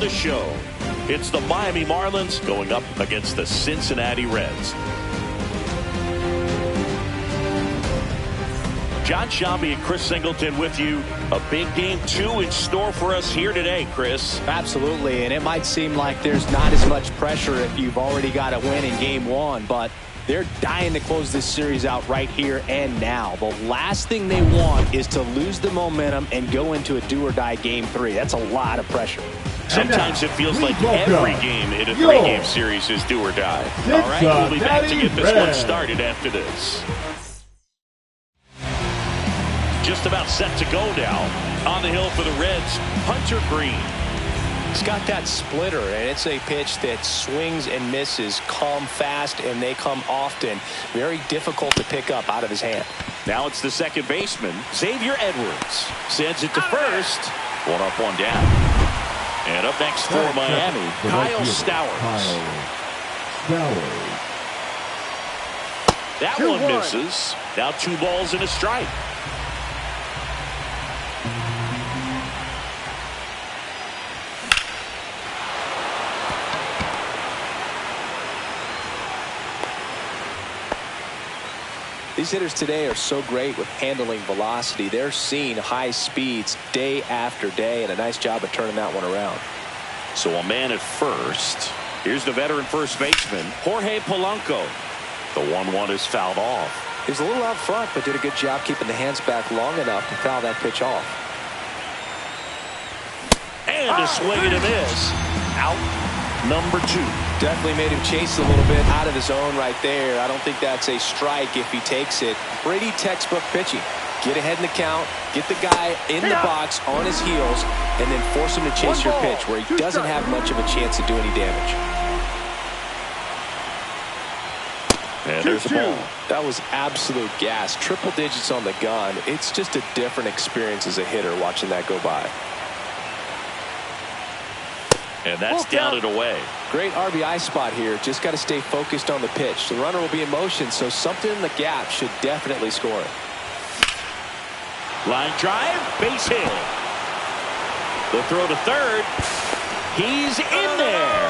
The show. It's the Miami Marlins going up against the Cincinnati Reds. John Shambi and Chris Singleton with you. A big game 2 in store for us here today, Chris. Absolutely, and it might seem like there's not as much pressure if you've already got a win in game 1, but they're dying to close this series out right here and now. The last thing they want is to lose the momentum and go into a do-or-die game 3. That's a lot of pressure. Sometimes it feels like every game in a 3-game series is do or die. All right, we'll be back to get this one started after this. Just about set to go now. On the hill for the Reds, Hunter Green. He's got that splitter, and it's a pitch that swings and misses, come fast, and they come often. Very difficult to pick up out of his hand. Now it's the second baseman, Xavier Edwards. Sends it to first. One up, one down. And up next for Miami, Kyle Stowers. That one misses. Now 2 balls and a strike. These hitters today are so great with handling velocity. They're seeing high speeds day after day, and a nice job of turning that one around. So a man at first. Here's the veteran first baseman, Jorge Polanco. The 1-1 is fouled off. He was a little out front, but did a good job keeping the hands back long enough to foul that pitch off. And a swing and a miss. Out number 2. Definitely made him chase a little bit out of the zone right there. I don't think that's a strike if he takes it. Pretty textbook pitching. Get ahead in the count, get the guy in the box on his heels, and then force him to chase your pitch where he doesn't have much of a chance to do any damage. And there's the ball. That was absolute gas. Triple digits on the gun. It's just a different experience as a hitter watching that go by. And that's down and away. Great RBI spot here. Just got to stay focused on the pitch. The runner will be in motion, so something in the gap should definitely score it. Line drive, base hit. The throw to third. He's in there.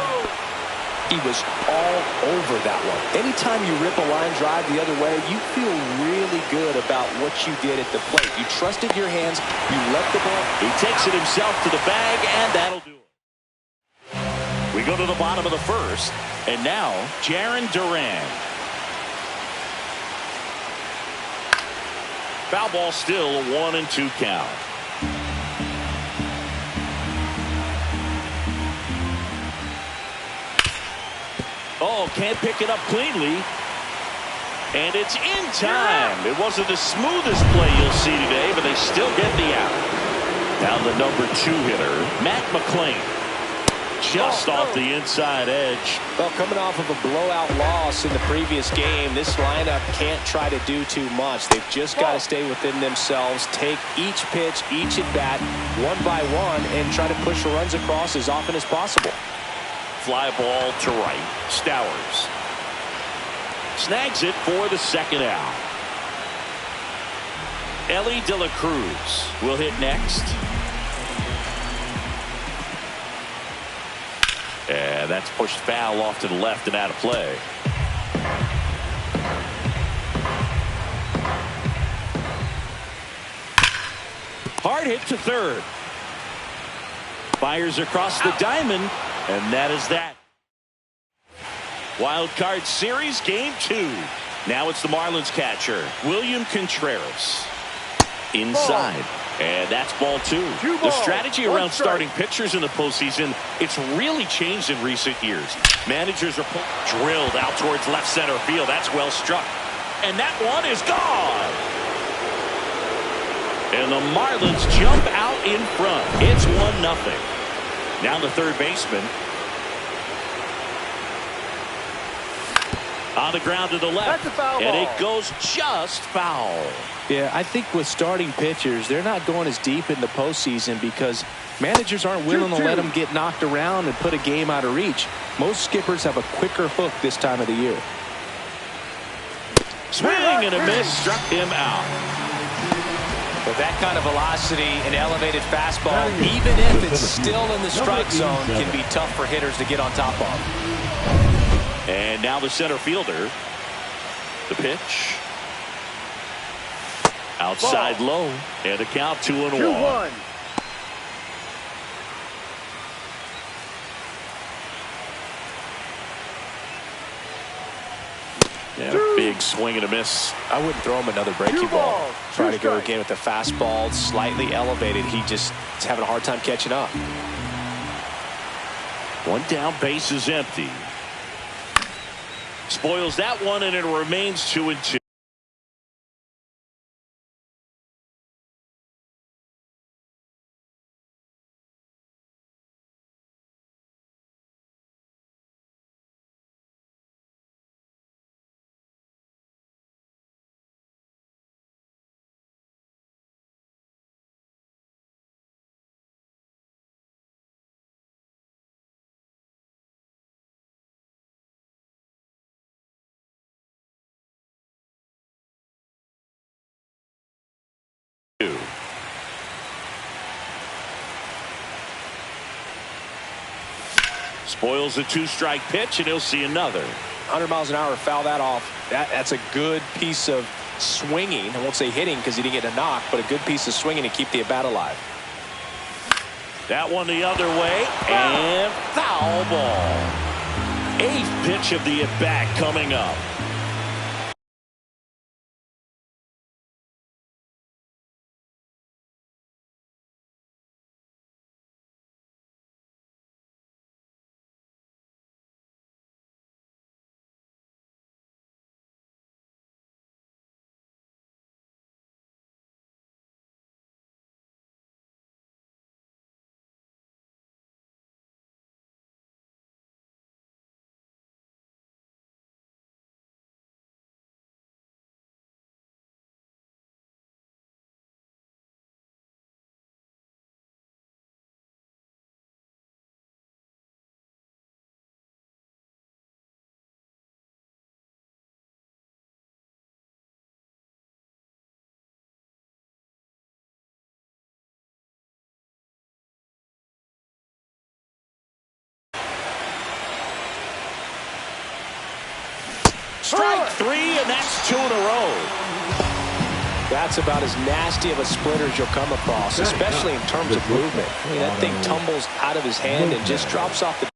He was all over that one. Anytime you rip a line drive the other way, you feel really good about what you did at the plate. You trusted your hands. You let the ball. He takes it himself to the bag, and that'll do it. We go to the bottom of the first, and now Jarren Duran. Foul ball still, a 1-2 count. Oh, can't pick it up cleanly. And it's in time. It wasn't the smoothest play you'll see today, but they still get the out. Now the number 2 hitter, Matt McClain. Just off the inside edge. Well, coming off of a blowout loss in the previous game, this lineup can't try to do too much. They've just got to stay within themselves, take each pitch, each at bat, one by one, and try to push runs across as often as possible. Fly ball to right. Stowers snags it for the second out. Ellie De La Cruz will hit next. And that's pushed foul off to the left and out of play. Hard hit to third. Fires across the diamond, and that is that. Wild card series game 2. Now it's the Marlins catcher, William Contreras. Inside. And that's ball 2. The strategy around starting pitchers in the postseason, it's really changed in recent years. Managers are drilled out towards left center field. That's well struck. And that one is gone. And the Marlins jump out in front. It's 1-0. Now the third baseman. On the ground to the left. And it goes just foul. Yeah, I think with starting pitchers, they're not going as deep in the postseason because managers aren't willing to let them get knocked around and put a game out of reach. Most skippers have a quicker hook this time of the year. Swing and a miss, struck him out. But That kind of velocity and elevated fastball, even if it's still in the strike zone, can be tough for hitters to get on top of. And now the center fielder. The pitch. Outside low. And the count 2-1. And a big swing and a miss. I wouldn't throw him another breaking ball. Try to go again with the fastball, slightly elevated. He just is having a hard time catching up. One down, base is empty. Spoils that one, and it remains 2-2. Spoils a 2-strike pitch, and he'll see another. 100 miles an hour, foul that off. That's a good piece of swinging. I won't say hitting because he didn't get a knock, but a good piece of swinging to keep the at-bat alive. That one the other way, and foul ball. 8th pitch of the at-bat coming up. Strike 3, and that's 2 in a row. That's about as nasty of a splitter as you'll come across, especially in terms of movement. I mean, that thing tumbles out of his hand and just drops off the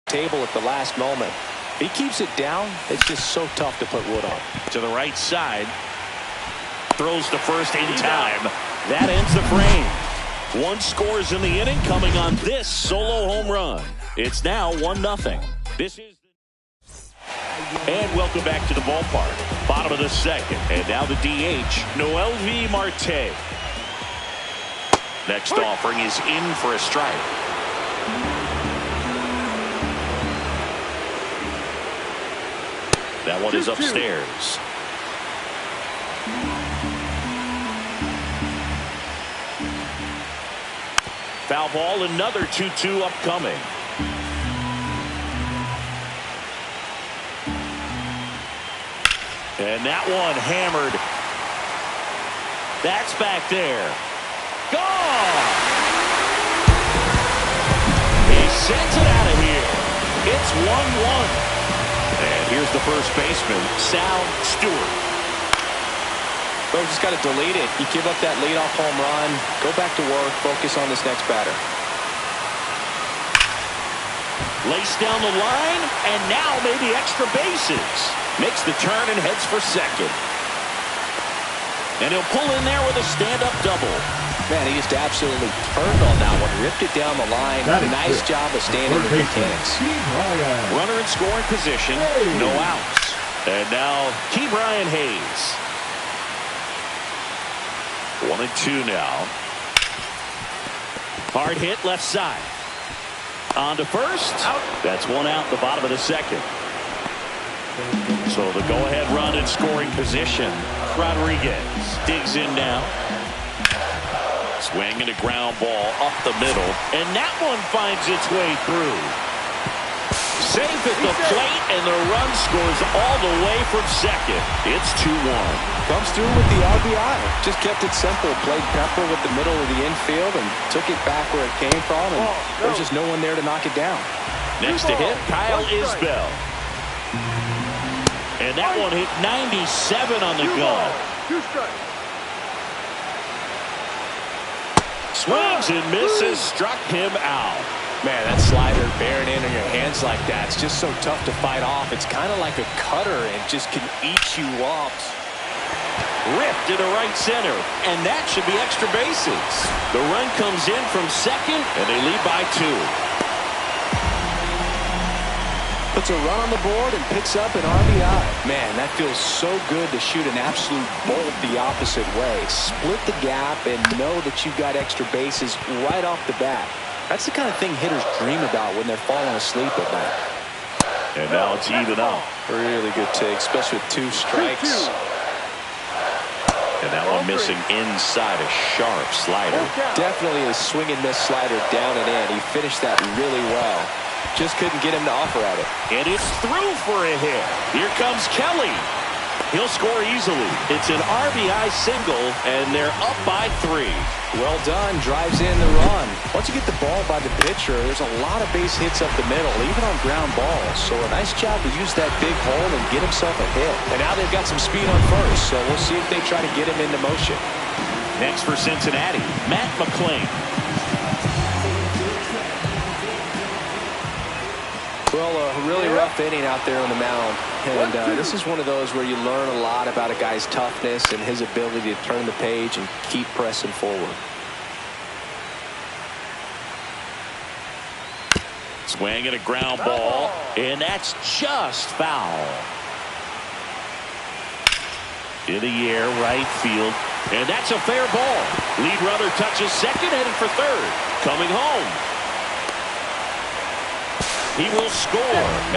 table at the last moment. He keeps it down. It's just so tough to put wood on. To the right side. Throws to first in time. That ends the frame. One scores in the inning coming on this solo home run. It's now 1-0. This is. And welcome back to the ballpark. Bottom of the second. And now the DH, Noel V. Marte. Next offering is in for a strike. That one is upstairs. Foul ball, another 2-2 upcoming. And that one hammered. That's back there. Gone! He sends it out of here. It's 1-1. And here's the first baseman, Sal Stewart. Bro, just got to delete it. You give up that leadoff home run. Go back to work. Focus on this next batter. Laced down the line, and now maybe extra bases. Makes the turn and heads for second. And he'll pull in there with a stand-up double. Man, he just absolutely turned on that one. Ripped it down the line. Nice job of standing with mechanics. Runner in scoring position. No outs. And now, Brian Hayes. 1-2 now. Hard hit left side. On to first. Out. That's one out, the bottom of the second. So the go-ahead run in scoring position. Rodriguez digs in now. Swing and a ground ball up the middle. And that one finds its way through. Safe at the plate, and the run scores all the way from second. It's 2-1. Comes through with the RBI. Just kept it simple. Played pepper with the middle of the infield and took it back where it came from. And there's just no one there to knock it down. Next to hit, Kyle Isbell. And that one hit 97 on the gun. Swings and misses, struck him out. Man, that slider bearing in on your hands like that, it's just so tough to fight off. It's kind of like a cutter and just can eat you up. Ripped to the right center, and that should be extra bases. The run comes in from second, and they lead by 2. Puts a run on the board and picks up an RBI. Man, that feels so good to shoot an absolute bolt the opposite way. Split the gap and know that you've got extra bases right off the bat. That's the kind of thing hitters dream about when they're falling asleep at night. And now it's even up. Really good take, especially with 2 strikes. And that one missing inside, a sharp slider. Definitely a swing and miss slider down and in. He finished that really well. Just couldn't get him to offer at it. And it's through for a hit. Here comes Kelly. He'll score easily. It's an RBI single, and they're up by 3. Well done. Drives in the run. Once you get the ball by the pitcher, there's a lot of base hits up the middle, even on ground balls. So a nice job to use that big hole and get himself a hit. And now they've got some speed on first, so we'll see if they try to get him into motion. Next for Cincinnati, Matt McClain. Well, a really rough inning out there on the mound. And this is one of those where you learn a lot about a guy's toughness and his ability to turn the page and keep pressing forward. Swing and a ground ball, and that's just foul. In the air, right field, and that's a fair ball. Lead runner touches second, headed for third. Coming home. He will score,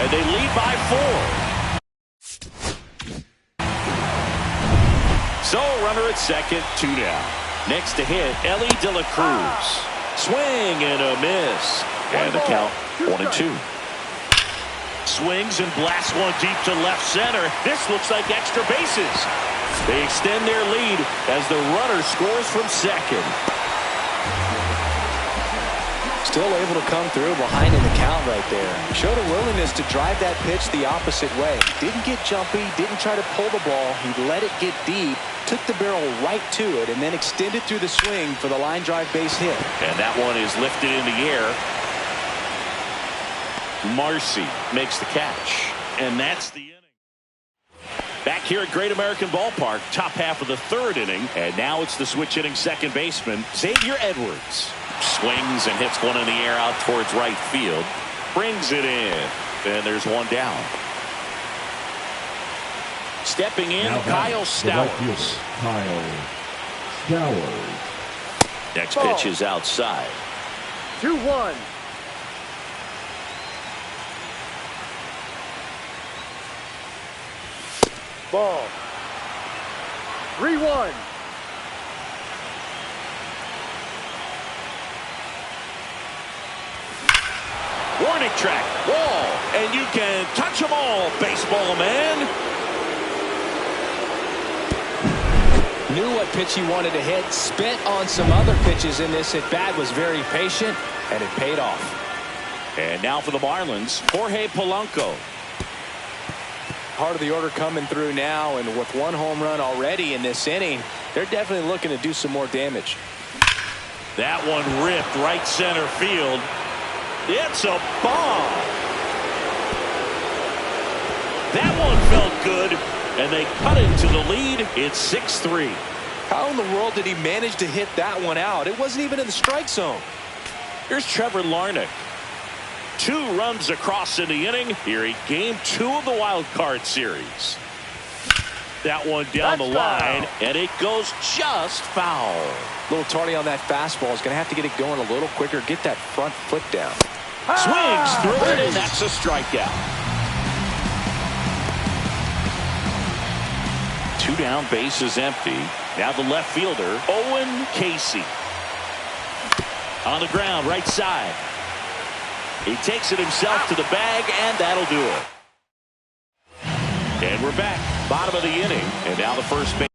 and they lead by 4. So, runner at second, 2 down. Next to hit, Ellie De La Cruz. Swing and a miss. And the count, 1-2. Swings and blasts one deep to left center. This looks like extra bases. They extend their lead as the runner scores from second. Still able to come through behind in the count right there. Showed a willingness to drive that pitch the opposite way. Didn't get jumpy, didn't try to pull the ball. He let it get deep, took the barrel right to it, and then extended through the swing for the line drive base hit. And that one is lifted in the air. Marcy makes the catch. And that's the inning. Back here at Great American Ballpark, top half of the third inning. And now it's the switch hitting second baseman, Xavier Edwards. Swings and hits one in the air out towards right field. Brings it in. And there's one down. Stepping in, Kyle Stowers. Kyle Stowers. Next pitch is outside. 2-1. Ball. 3-1. Warning track, ball, and you can touch them all, baseball man. Knew what pitch he wanted to hit, spent on some other pitches in this at-bat, was very patient, and it paid off. And now for the Marlins, Jorge Polanco. Part of the order coming through now, and with one home run already in this inning, they're definitely looking to do some more damage. That one ripped right center field. It's a bomb. That one felt good, and they cut into the lead. It's 6-3. How in the world did he manage to hit that one out? It wasn't even in the strike zone. Here's Trevor Larnach. 2 runs across in the inning here in game 2 of the wild card series. That one down the line, and it goes just foul. A little tardy on that fastball. Is going to have to get it going a little quicker. Get that front foot down. Swings through it, and that's a strikeout. 2 down, bases empty. Now the left fielder, Owen Casey. On the ground, right side. He takes it himself to the bag, and that'll do it. And we're back. Bottom of the inning, and now the first base.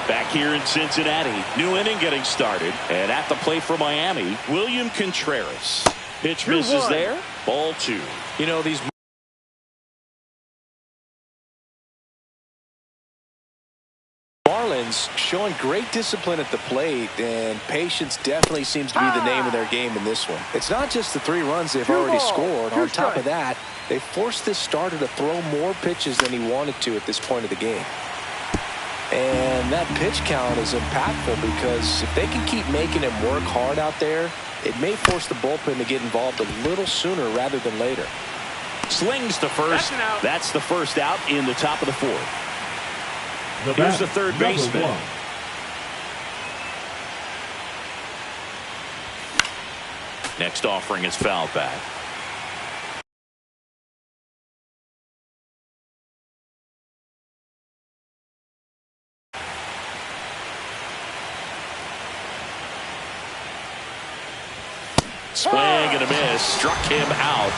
Back here in Cincinnati, new inning getting started, and at the plate for Miami, William Contreras. Pitch misses there, ball 2. You know, these Marlins showing great discipline at the plate, and patience definitely seems to be the name of their game in this one. It's not just the 3 runs they've already scored. On top of that, they forced this starter to throw more pitches than he wanted to at this point of the game. And that pitch count is impactful because if they can keep making him work hard out there, it may force the bullpen to get involved a little sooner rather than later. Slings to first. That's the first out in the top of the 4th. Here's the third baseman. Next offering is fouled back. Swing and a miss. Struck him out.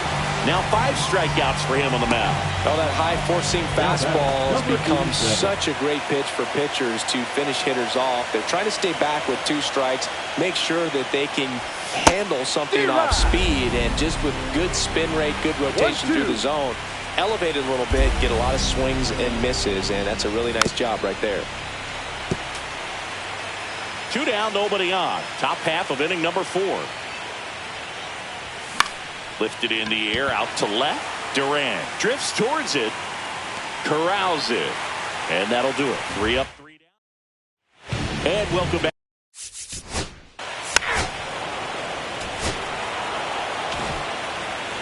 Now 5 strikeouts for him on the mound. Well, that high-forcing fastball has become such a great pitch for pitchers to finish hitters off. They're trying to stay back with 2 strikes, make sure that they can handle something off speed, and just with good spin rate, good rotation through the zone, elevate it a little bit, get a lot of swings and misses, and that's a really nice job right there. 2 down, nobody on. Top half of inning number 4. Lifted in the air, out to left. Durant drifts towards it, corrals it, and that'll do it. 3 up, 3 down. And welcome back.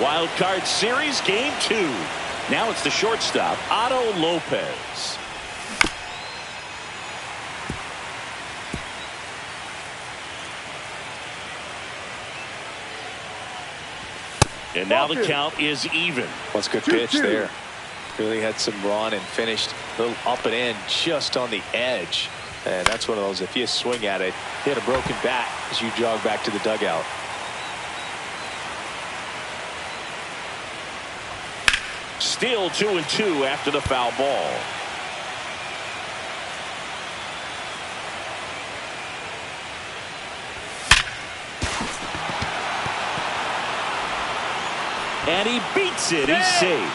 Wild Card Series, Game 2. Now it's the shortstop, Otto Lopez. And now the count is even. That's a good pitch there. Really had some run and finished a little up and in just on the edge. And that's one of those, if you swing at it, hit a broken bat as you jog back to the dugout. Still 2-2 after the foul ball. And he beats it. He's safe.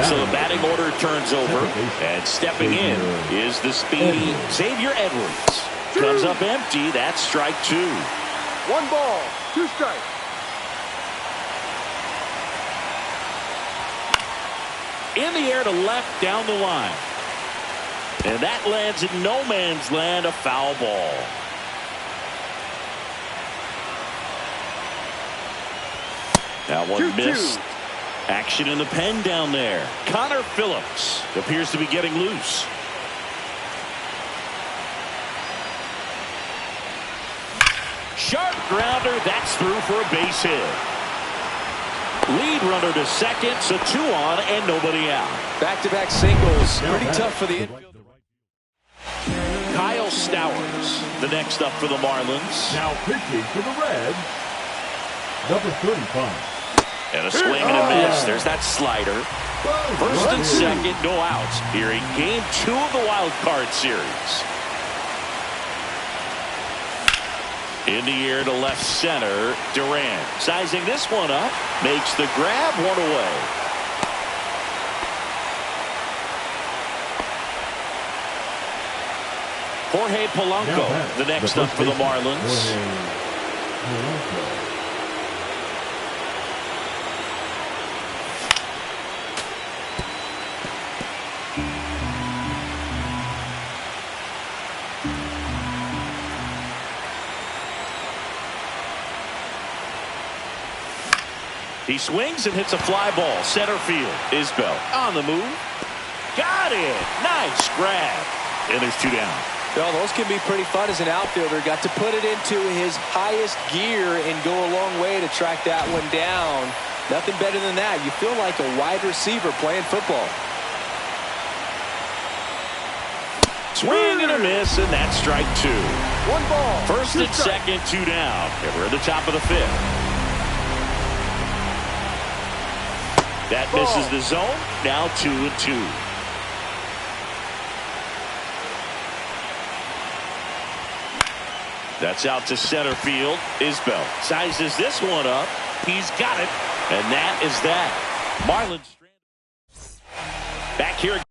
So the batting order turns over, and stepping in is the speedy Xavier Edwards. Comes up empty. That's strike 2. 1 ball, 2 strikes. In the air to left down the line. And that lands in no man's land, a foul ball. That one missed. Action in the pen down there. Connor Phillips appears to be getting loose. Sharp grounder. That's through for a base hit. Lead runner to second, so 2 on and nobody out. Back-to-back singles. Pretty tough for the infield. Kyle Stowers, the next up for the Marlins. Now pitching for the Reds, number 35. And a swing and a miss. There's that slider. First and second, no outs. Here in game 2 of the wild card series. In the air to left center, Durant sizing this one up, makes the grab, 1 away. Jorge Polanco, the next up for the Marlins. He swings and hits a fly ball. Center field. Isbell on the move. Got it. Nice grab. And there's 2 down. Well, those can be pretty fun as an outfielder. Got to put it into his highest gear and go a long way to track that one down. Nothing better than that. You feel like a wide receiver playing football. Swing and a miss, and that's strike 2. 1 ball. First and second, 2 down. And we're at the top of the 5th. That misses the zone. Now 2-2. That's out to center field. Isbell sizes this one up. He's got it. And that is that. Marlins back here.